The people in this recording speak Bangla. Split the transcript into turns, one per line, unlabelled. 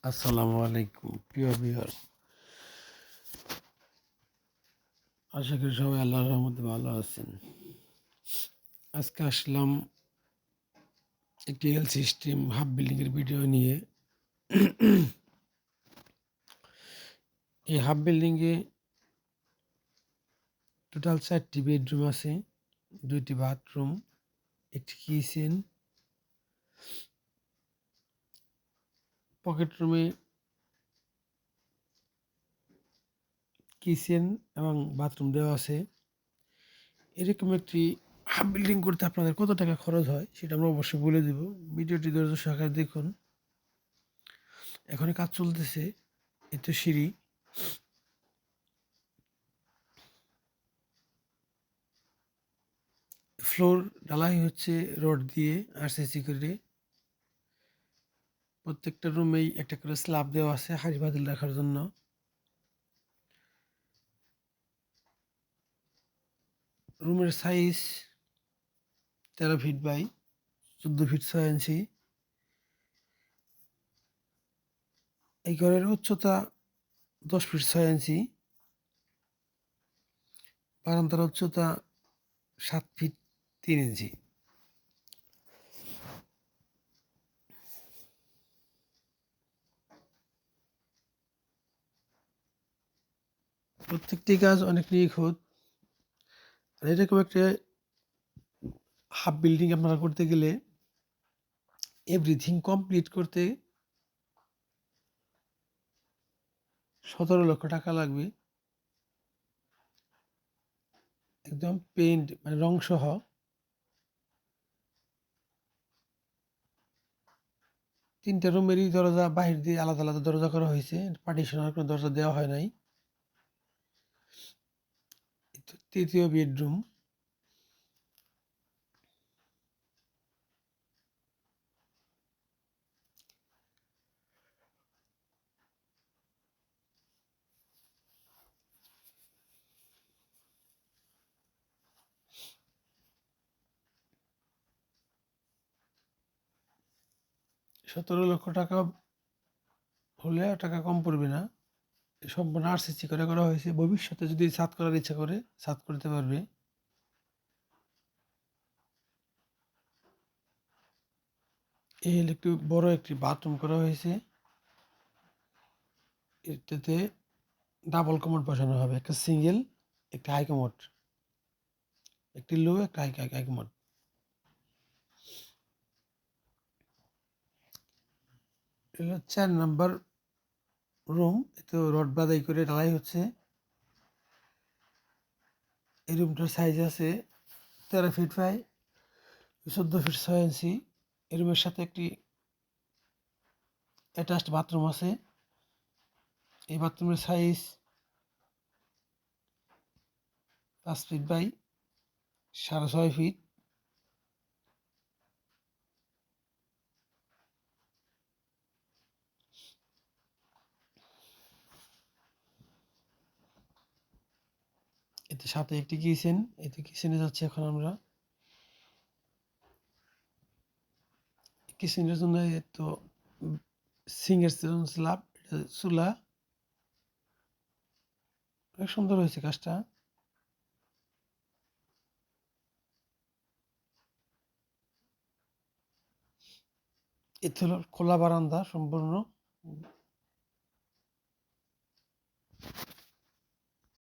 আসসালামু আলাইকুম প্রিয় ভিউয়ার, আশা করি সবাই আল্লাহর রহমতে ভালো আছেন। আজকে আসলাম একটি এল সিস্টেম হাফ বিল্ডিংয়ের ভিডিও নিয়ে। এই হাফ বিল্ডিংয়ে টোটাল 4টি বেডরুম আছে, 2টি বাথরুম, একটি কিচেন। পকেট রুমে কিচেন এবং বাথরুম দেওয়া আছে। এরকম একটি হাফ বিল্ডিং করতে আপনাদের কত টাকা খরচ হয় সেটা আমরা অবশ্যই বলে দেব। ভিডিওটি ধৈর্য সহকারে দেখুন। এখন কাজ চলতেছে, এই তো সিঁড়ি। ফ্লোর ঢালাই হচ্ছে রড দিয়ে আরসিসি করে। প্রত্যেকটা রুমেই একটা করে স্ল্যাব দেওয়া আছে হাঁড়ি পাতিল রাখার জন্য। রুমের সাইজ 13 ফিট বাই 14 ফিট 6 ইঞ্চি। এই ঘরের উচ্চতা 10 ফিট 6 ইঞ্চি। বারান্দার উচ্চতা 7 ফিট 3 ইঞ্চি। প্রত্যেকটি কাজ অনেক নিখুঁত। আর এরকম একটা হাফ বিল্ডিং আপনারা করতে গেলে এভরিথিং কমপ্লিট করতে 17 লক্ষ টাকা লাগবে। একদম পেইন্ট মানে রং সহ। 3টা রুমেরই দরজা বাহির দিয়ে আলাদা আলাদা দরজা করা হয়েছে, পার্টিশনার কোনো দরজা দেওয়া হয় নাই। তৃতীয় বেডরুম। সতেরো লক্ষ টাকা হলে টাকা কম পড়বে না। সম্পূর্ণ আরসিসি করে করা হয়েছে। ভবিষ্যতে যদি ছাদ করার ইচ্ছা করে ছাদ করতে পারবে। এই হলো একটু বড় একটি বাথরুম করা হয়েছে। এটাতে ডাবল কমোড বসানো হবে, একটা সিঙ্গেল, একটা হাই কমোড, একটি লো, একটা হাই কমোড। এটা 4 নাম্বার রুম। তো রড বাদাই করে ঢালাই হচ্ছে। এই রুমটার সাইজ আছে 13 ফিট বাই 14 ফিট 6 ইঞ্চি। এই রুমের সাথে একটি অ্যাটাচড বাথরুম আছে। এই বাথরুমের সাইজ 5 ফিট বাই 6.5 ফিট। এতে সাথে একটি কিচেন। এতে কিচেনে যাচ্ছি এখন আমরা। কিচেনের জন্য তো সিঙ্গের স্ল্যাব, চুলা। অনেক সুন্দর হয়েছে কাজটা। এতে হলো খোলা বারান্দা সম্পূর্ণ।